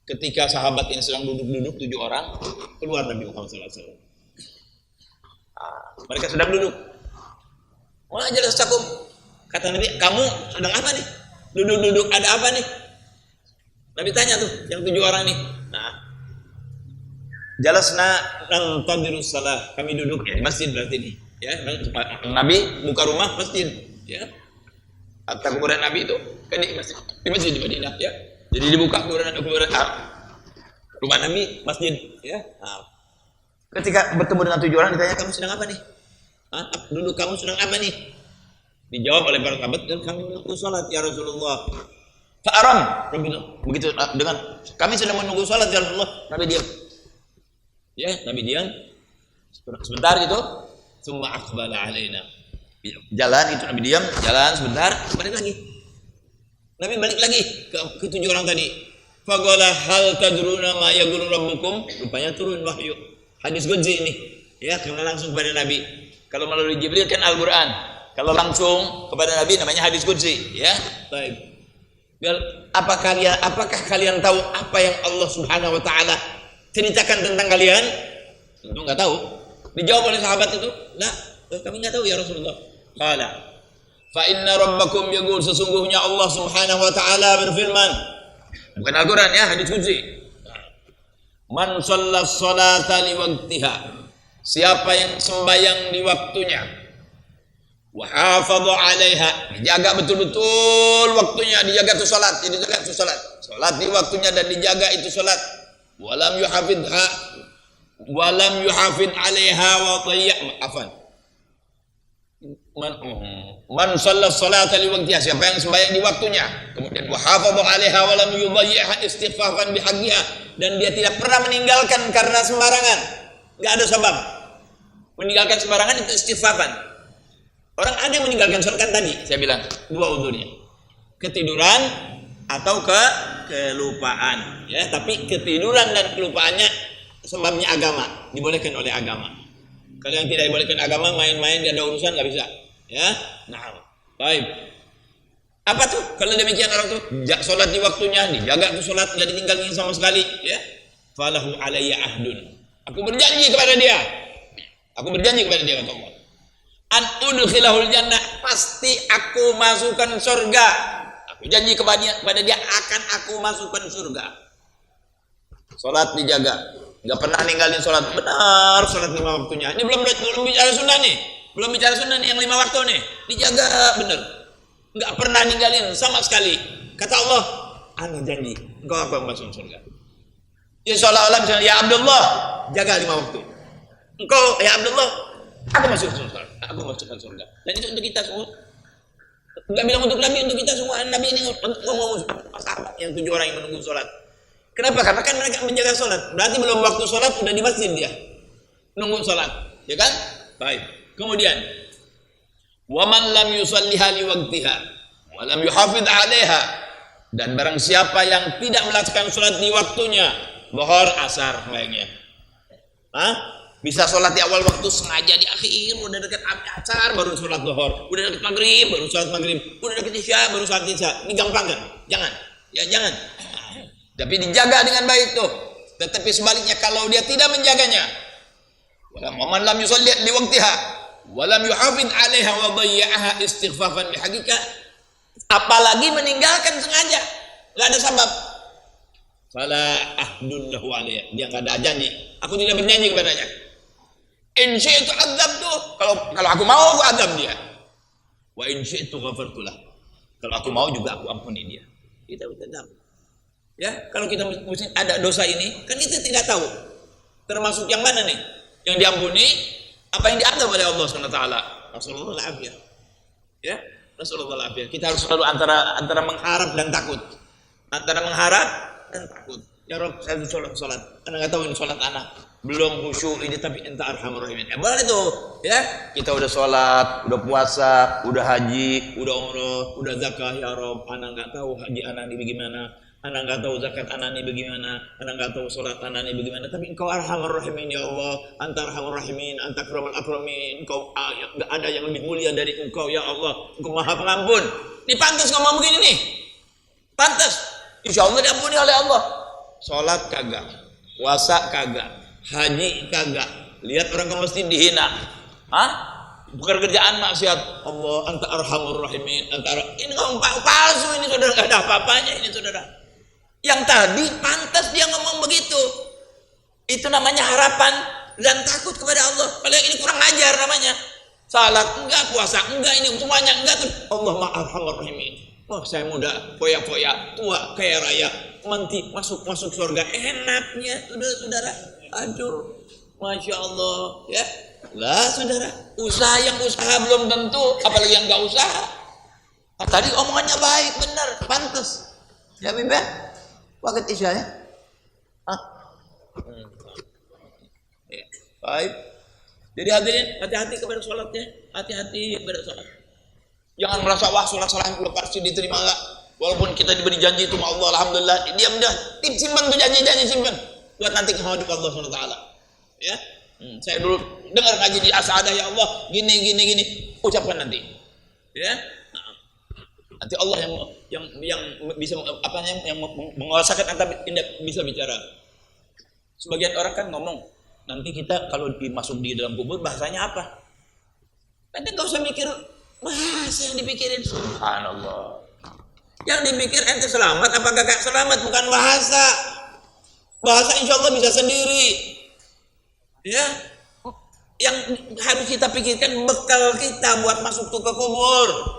Ketika sahabat ini sedang duduk-duduk 7 orang, keluar Nabi Muhammad sallallahu alaihi wasallam. Mereka sedang duduk. Wah, jelas cakup. Kata Nabi, kamu sedang apa nih? Duduk-duduk ada apa nih? Nabi tanya tuh, yang 7 orang nih. Nah, jalasna nantadirus salah. Kami duduk ya di masjid berarti nih. Ya, Nabi buka rumah masjid. Ya, atau kuburan Nabi itu kan di masjid di Madinah. Ya, jadi dibuka kuburan rumah Nabi masjid. Ya, nah, ketika bertemu dengan 7 orang ditanya, kamu sedang apa nih? Duduk kamu sedang apa nih? Dijawab oleh para sahabat, dan kami menunggu salat ya Rasulullah. Fa'aram, begitu dengan kami sedang menunggu salat ya Rasulullah. Nabi diam. Ya, Nabi diam. Sebentar gitu, summa aqbala alaina. Jalan itu Nabi diam, jalan sebentar, balik lagi. Nabi balik lagi ke 7 orang tadi. Faqala hal tadruna ma yaqulu rabbukum? Rupanya turun wahyu. Hadis qudsi ini. Ya, karena langsung kepada Nabi. Kalau melalui Jibril kan Al-Qur'an. Kalau langsung kepada Nabi namanya hadis qudsi, ya. Baik. Apakah kalian tahu apa yang Allah Subhanahu wa taala ceritakan tentang kalian? Tentu enggak tahu. Dijawab oleh sahabat itu, "Nah, kami enggak tahu ya Rasulullah." Qala, "Fa inna rabbakum yaqul, sesungguhnya Allah Subhanahu wa taala berfirman." Bukan Al-Qur'an ya, hadis qudsi. Man shalla sholata li waqtiha. Siapa yang sembahyang di waktunya, wa hafadha 'alaiha, dijaga betul-betul waktunya, dijaga itu salat, dijaga itu salat. Salat di waktunya dan dijaga itu salat. Walam yuhafid 'alaiha wa dhayya afan. Man shalla salata li waqtiha, siapa yang sembahyang di waktunya, kemudian wa hafadha 'alaiha wa lam yudayyi'ha istighfafan bihaqqiha, dan dia tidak pernah meninggalkan karena sembarangan. Enggak ada sebab. Meninggalkan sembarangan itu istighfafan. Orang ada yang meninggalkan sholat kan tadi saya bilang 2 udhurnya, ketiduran atau kelupaan ya. Tapi ketiduran dan kelupaannya sebabnya agama, dibolehkan oleh agama. Kalau yang tidak dibolehkan agama, main-main, tidak ada urusan, nggak bisa. Ya, nah, baik. Apa tuh? Kalau demikian orang tuh sholat di waktunya, dijaga tuh sholat, nggak ditinggalin sama sekali. Ya, falahu alayya ahdun. Aku berjanji kepada dia. Aku berjanji kepada dia kata Allah. An udkhilahul jannah, pasti aku masukkan surga. Aku janji kepada dia akan aku masukkan surga. Sholat dijaga, nggak pernah ninggalin sholat, benar sholat 5 waktunya. Ini belum bicara sunnah nih, belum bicara sunnah nih yang 5 waktu nih, dijaga bener, nggak pernah ninggalin sama sekali. Kata Allah, ana janji, engkau aku masuk surga. Ya seolah-olah misalnya, ya Abdullah, jaga 5 waktu. Engkau ya Abdullah, aku masuk surga, aku masukkan surga. Dan itu untuk kita semua. Enggak bilang untuk Nabi, untuk kita semua. Nabi ini untuk sahabat yang 7 orang yang menunggu sholat. Kenapa? Karena kan mereka menjaga sholat. Berarti belum waktu sholat sudah di masjid dia nunggu sholat, ya kan? Baik. Kemudian, waman lam yusalliha li waqtiha wa lam yuhafidh 'alaiha, dan barang siapa yang tidak melaksanakan sholat di waktunya, zuhur, asar kayaknya. Bisa sholat di awal waktu, sengaja di akhir, udah dekat asar baru sholat zuhur, udah dekat maghrib baru sholat maghrib, udah dekat isya baru sholat isya. Ini gampang kan? Jangan. Ya jangan. Tapi dijaga dengan baik tuh. Tetapi sebaliknya kalau dia tidak menjaganya, waman lam yusalli li waqtiha wa lam yuhafidh 'alaiha wa dayya'aha istighfafan bihaqiqa, apalagi meninggalkan sengaja, enggak ada sebab, fala ahdun lahu 'alaiha, dia enggak ada janji. Aku tidak berjanji kepadanya. In syi'tu adzabtu, kalau aku mau aku azab dia. Wa in syi'tu ghafartu lah. Kalau aku mau juga aku ampuni dia. Kita tahu. Ya, kalau kita mesti ada dosa ini, kan kita tidak tahu termasuk yang mana nih yang diampuni, apa yang diazab oleh Allah SWT. Rasulullah al-afiyah. Ya, Rasulullah al-afiyah. Kita harus selalu antara mengharap dan takut. Antara mengharap dan takut. Ya Rabb, saya sholat. Karena nggak tahu ini sholat anak belum khusyuk ini, tapi enta arhamur rahimin. Ya boleh tuh, ya. Kita udah sholat, udah puasa, udah haji, udah umroh, udah zakah. Ya Rabb, anak nggak tahu haji anak ini bagaimana. Anak nggak tahu zakat anak ini bagaimana, anak nggak tahu sholat anak ini bagaimana, tapi engkau arhamur rahimin ya Allah, anta arhamur rahimin, anta akramul akramin, engkau nggak ada yang lebih mulia dari engkau ya Allah, engkau maha pengampun. Ini pantas ngomong begini nih, pantas, insya Allah diampuni oleh Allah. Sholat kagak, puasa kagak, haji kagak, lihat orang ke masjid dihina, pekerjaan maksiat, Allah anta arhamur rahimin, ini ngomong palsu, ini saudara, nggak ada apa-apanya ini saudara. Yang tadi pantas dia ngomong begitu. Itu namanya harapan dan takut kepada Allah. Padahal ini kurang ajar namanya. Salat enggak, puasa enggak, ini semuanya enggak. Allah ma'arhamur rahimin. Oh, saya muda, foya-foya, tua, kaya raya, nanti masuk surga enaknya, saudara. Aduh, masya Allah, ya. Lah, saudara, usaha belum tentu, apalagi yang enggak usaha. Tadi omongannya baik, benar, pantas. Ya, Bimba? Waktu isya ya? Baik. Jadi hadirin, hati-hati kepada sholatnya. Hati-hati kepada sholat. Jangan merasa wah sholat yang pasti diterima enggak. Walaupun kita diberi janji itu Allah, alhamdulillah. Diam dah. Simpan tuh janji simpan. Buat nanti kehidupan Allah SWT. Ya. Saya dulu dengar ngaji di Asadah, ya Allah, gini. Ucapkan nanti. Ya. Nanti Allah yang bisa yang menguasakan, anta tidak bisa bicara. Sebagian orang kan ngomong, nanti kita kalau masuk di dalam kubur bahasanya apa? Anda nggak usah mikir bahasa yang dipikirin. Subhanallah. Yang dipikir ente selamat apa gak selamat, bukan bahasa. Bahasa insya Allah bisa sendiri. Ya. Yang harus kita pikirkan bekal kita buat masuk tuh ke kubur.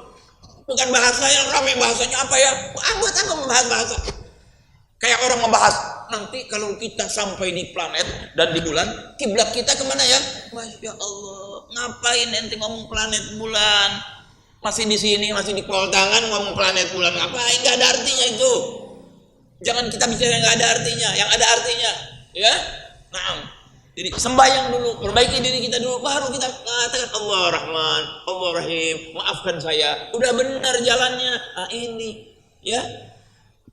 Bukan bahasa yang ramai, bahasanya apa ya? Buat apa membahas bahasa? Kayak orang membahas nanti kalau kita sampai di planet dan di bulan, kiblat kita kemana ya? Masya Allah, ngapain ente ngomong planet bulan? Masih di sini, masih di kepala tangan ngomong planet bulan, ngapain? Gak ada artinya itu. Jangan kita bicara yang gak ada artinya, yang ada artinya, ya. Nah, jadi sembahyang dulu, perbaiki diri kita dulu, baru kita mengatakan Allah Rahman, Allah Rahim, maafkan saya. Udah benar jalannya. Ini, ya.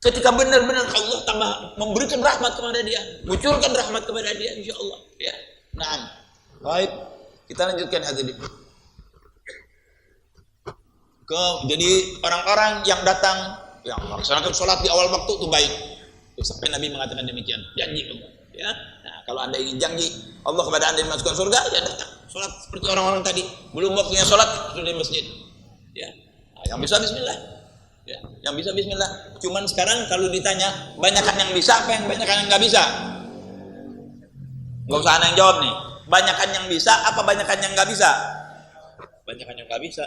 Ketika benar-benar Allah tambah memberikan rahmat kepada dia, munculkan rahmat kepada dia, insya Allah. Ya. Nah, baik. Kita lanjutkan hadirin. Jadi orang-orang yang datang yang melaksanakan sholat di awal waktu itu baik. Sampai Nabi mengatakan demikian, janji Allah. Ya, nah, kalau anda ingin janji Allah kepada anda dimasukkan surga, ya datang sholat seperti orang-orang tadi. Belum waktunya sholat sudah di masjid. Ya, nah, yang bisa Bismillah. Ya, yang bisa Bismillah. Cuman sekarang kalau ditanya, banyakan yang bisa apa yang banyakan yang nggak bisa? Nggak usah anda yang jawab nih. Banyakan yang bisa apa banyakan yang nggak bisa? Banyakan yang nggak bisa.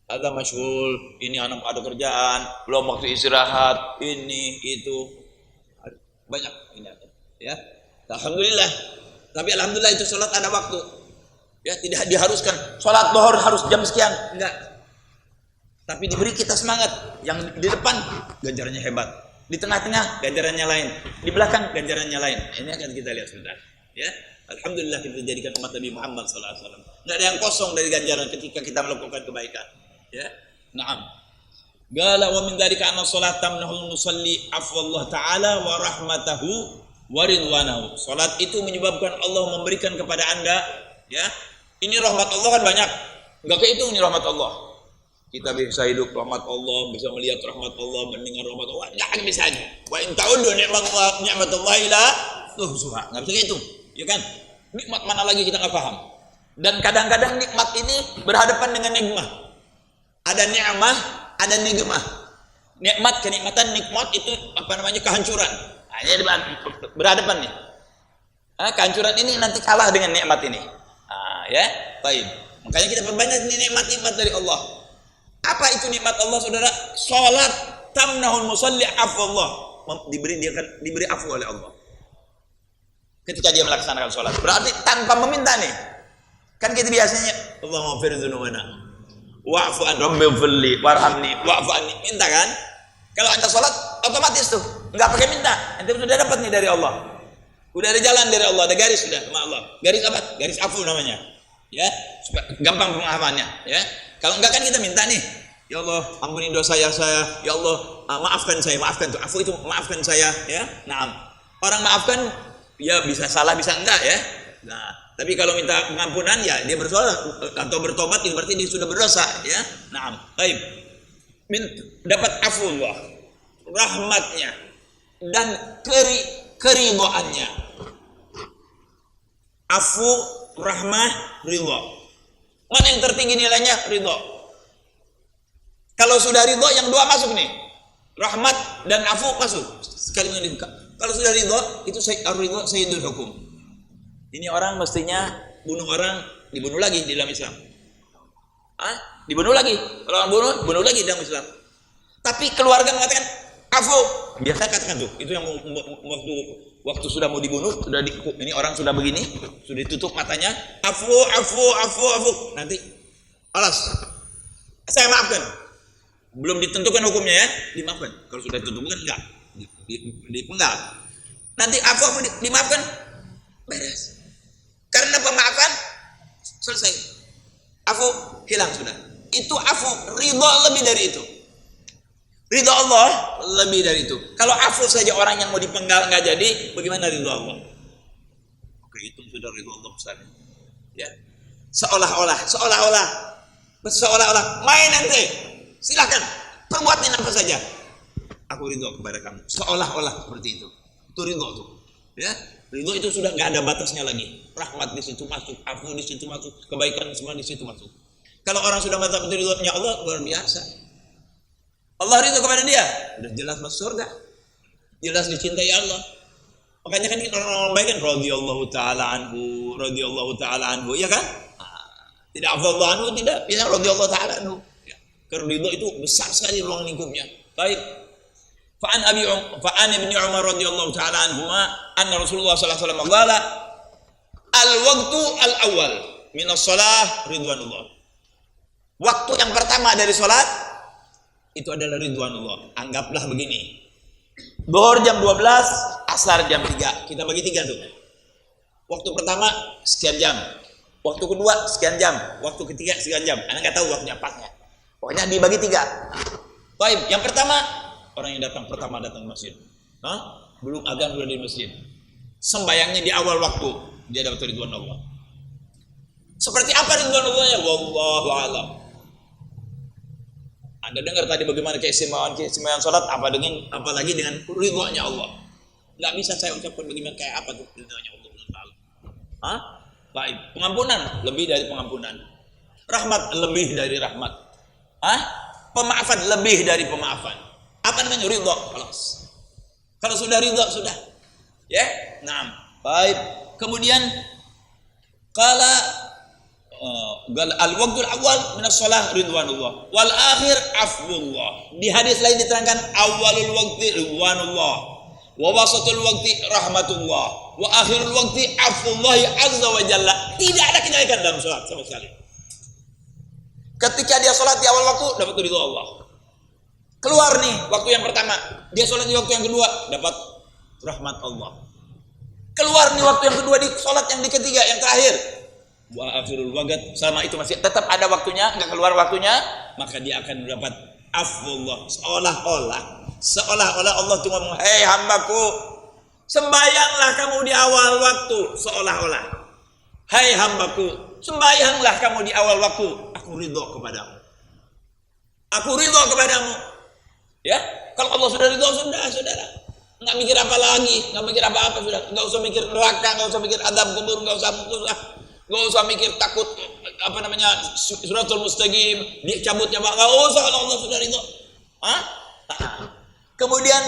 Ada masyhur, ini anak ada kerjaan, belum waktu istirahat, ini itu banyak ini ada. Ya, alhamdulillah. Tapi alhamdulillah itu sholat ada waktu. Ya, tidak diharuskan sholat zuhur harus jam sekian, enggak. Tapi diberi kita semangat. Yang di depan ganjarannya hebat, di tengah-tengah ganjarannya lain, di belakang ganjarannya lain. Ini akan kita lihat sebentar. Ya, alhamdulillah kita dijadikan umat Nabi Muhammad SAW. Nggak ada yang kosong dari ganjaran ketika kita melakukan kebaikan. Ya, na'am. Qala wa min dzalika anna shalat tamnahul musalli afwallahu ta'ala wa rahmatahu wa ridwanahu. Salat itu menyebabkan Allah memberikan kepada Anda, ya. Ini rahmat Allah kan banyak. Enggak kehitung ini rahmat Allah. Kita bisa hidup rahmat Allah, bisa melihat rahmat Allah, mendengar rahmat Allah, enggak akan bisa aja. Wa in ta'uddu ni'matallahi la tuhsuha. Enggak bisa kehitung, ya kan? Nikmat mana lagi kita enggak paham. Dan kadang-kadang nikmat ini berhadapan dengan nikmat. Ada ni'mah, ada nikmah. Nikmat, kenikmatan, nikmat itu apa namanya? Kehancuran. Nah, ini berhadapan nih. Kehancuran ini nanti kalah dengan nikmat ini. Ya, baik. Makanya kita perbanyak ini nikmat-nikmat dari Allah. Apa itu nikmat Allah, saudara? Salat tamnahul musalli afwallah. Diberi afwa oleh Allah. Ketika dia melaksanakan salat. Berarti tanpa meminta nih. Kan kita biasanya Allahumma ighfir dzunubana. Wa'fu an rabbi fili warhamni wa'fu anni, minta kan? Kalau Anda sholat otomatis tuh nggak pakai minta, Anda sudah dapat nih dari Allah, udah ada jalan dari Allah, ada garis sudah sama Allah. Garis apa? Garis afu namanya, ya, gampang pemahamannya, ya. Kalau enggak kan kita minta nih, ya Allah ampuni dosa saya, ya Allah maafkan saya, maafkan tuh afu itu maafkan saya, ya. Nah, orang maafkan ya bisa salah bisa enggak, ya. Nah, tapi kalau minta pengampunan ya dia bersalah atau bertobat itu berarti dia sudah berdosa, ya. Nah, baik. Dapat afullah, rahmatnya dan keridhaannya. Afu, rahmah, ridha. Mana yang tertinggi nilainya? Ridha. Kalau sudah ridha yang dua masuk nih. Rahmat dan afu masuk. Sekali mendibuka. Kalau sudah ridha itu ridha sayyidul hukum. Ini orang mestinya bunuh orang, dibunuh lagi di dalam Islam. Dibunuh lagi. Kalau orang bunuh lagi di dalam Islam. Tapi keluarga mengatakan afu. Biasa katakan tuh, itu yang waktu sudah mau dibunuh, ini orang sudah begini, sudah ditutup matanya, afu. Nanti alas. Saya maafkan. Belum ditentukan hukumnya, ya, dimaafkan. Kalau sudah ditentukan enggak, dipenggal. Nanti afu dimaafkan, beres. Karena pemaafan selesai. Afu hilang sudah. Itu afu, ridha lebih dari itu. Ridha Allah lebih dari itu. Kalau afu saja orang yang mau dipenggal nggak jadi, bagaimana ridha Allah? Oke, itu sudah ridha Allah besar. Ya. Seolah-olah main nanti. Silakan perbuatin apa saja. Aku ridha kepada kamu. Seolah-olah seperti itu. Itu ridha tuh. Ya. Ridho itu sudah nggak ada batasnya lagi. Rahmat di situ masuk, afu di situ masuk, kebaikan semua di situ masuk. Kalau orang sudah mantap ridhonya Allah, luar biasa. Allah ridho kepada dia, udah jelas masuk surga, jelas dicintai Allah. Makanya kan orang-orang baik kan radhiyallahu taala anhu, ya kan? Tidak afdallahu anhu, tidak, bisa radhiyallahu taala anhu. Ya. Karena ridho itu besar sekali ruang lingkupnya. Baik. Fa'an ibn Umar radhiyallahu ta'ala anhuma anna Rasulullah sallallahu alaihi wasallam qala al-waqtu al-awwal min as-shalah ridwanullah. Waktu yang pertama dari salat itu adalah ridwanullah. Anggaplah begini. Zuhur jam 12, asar jam 3. Kita bagi 3 tuh. Waktu pertama sekian jam. Waktu kedua sekian jam. Waktu ketiga sekian jam. Anda enggak tahu waktunya pasnya. Pokoknya dibagi 3. Baik, yang pertama orang yang datang pertama datang ke masjid. Belum azan sudah di masjid. Sembayangnya di awal waktu, dia dapat ridwan Allah. Seperti apa ridwan Allah-nya? Wallahu a'lam. Anda dengar tadi bagaimana keistimewaan salat, apalagi dengan ridhonya Allah. Enggak bisa saya ucapkan bagaimana kayak apa tuh ridhonya Allah Taala. Hah? Baik, pengampunan lebih dari pengampunan. Rahmat lebih dari rahmat. Hah? Pemaafan lebih dari pemaafan. Apa namanya ridho? Kalau sudah ridho sudah. Ya? Naam. Baik. Kemudian qala al-waqtul awal min as-shalah ridwanullah wal akhir afwullah. Di hadis lain diterangkan awalul waqti ridwanullah wa wasatul waqti rahmatullah wa akhirul waqti afwullah azza wa jalla. Tidak ada kejelekan dalam salat sama sekali. Ketika dia salat di awal waktu dapat ridho Allah. Keluar nih waktu yang pertama, dia salat di waktu yang kedua dapat rahmat Allah. Keluar nih waktu yang kedua di salat yang ketiga yang terakhir, wa akhirul waqt, sama itu masih tetap ada waktunya, enggak keluar waktunya, maka dia akan mendapat afwullah. Seolah-olah Allah itu ngomong, "Hei hambaku, sembayanglah kamu di awal waktu." Seolah-olah, "Hai hambaku, sembayanglah kamu di awal waktu, aku ridho kepadamu." Aku ridho kepadamu. Ya, kalau Allah sudah ridho sudah, saudara. Enggak mikir apa lagi, enggak mikir apa-apa sudah. Enggak usah mikir neraka, enggak usah mikir adab kubur, enggak usah mikir takut suratul mustaqim dicabutnya, enggak usah kalau Allah sudah ridho. Kemudian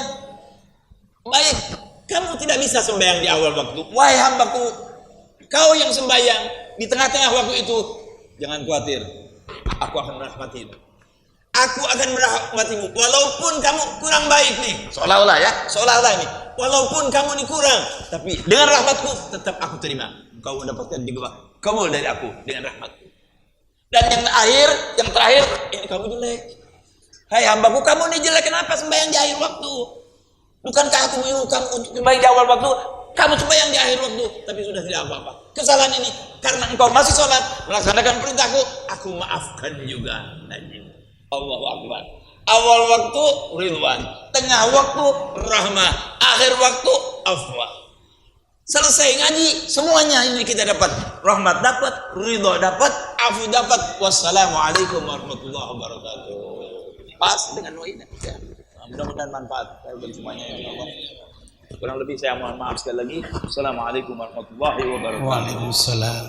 baik, kamu tidak bisa sembahyang di awal waktu. Wahai hambaku, kau yang sembahyang di tengah-tengah waktu itu, jangan khawatir, aku akan merahmatimu. Aku akan merahmatimu walaupun kamu kurang baik nih. Seolah-olah ini. Walaupun kamu ini kurang, tapi dengan rahmatku tetap aku terima. Kau mendapatkan juga kabul dari aku dengan rahmatku. Dan yang terakhir, ini kamu jelek. Hai hambaku, kamu ini jelek, kenapa sembahyang di akhir waktu? Bukankah aku menyuruh kamu untuk sembahyang di awal waktu? Kamu sembahyang di akhir waktu, tapi sudah tidak apa-apa. Kesalahan ini karena engkau masih sholat, melaksanakan perintahku, aku maafkan juga. Allahu Akbar. Awal waktu ridwan, tengah waktu rahmah, akhir waktu afwa. Selesai ngaji, semuanya ini kita dapat. Rahmat dapat, ridho dapat, afu dapat. Wassalamualaikum warahmatullahi wabarakatuh. Pas dengan ini. Ya. Mudah-mudahan manfaat bagi semuanya ya Allah. Kurang lebih saya mohon maaf sekali lagi. Assalamualaikum warahmatullahi wabarakatuh. Waalaikumsalam.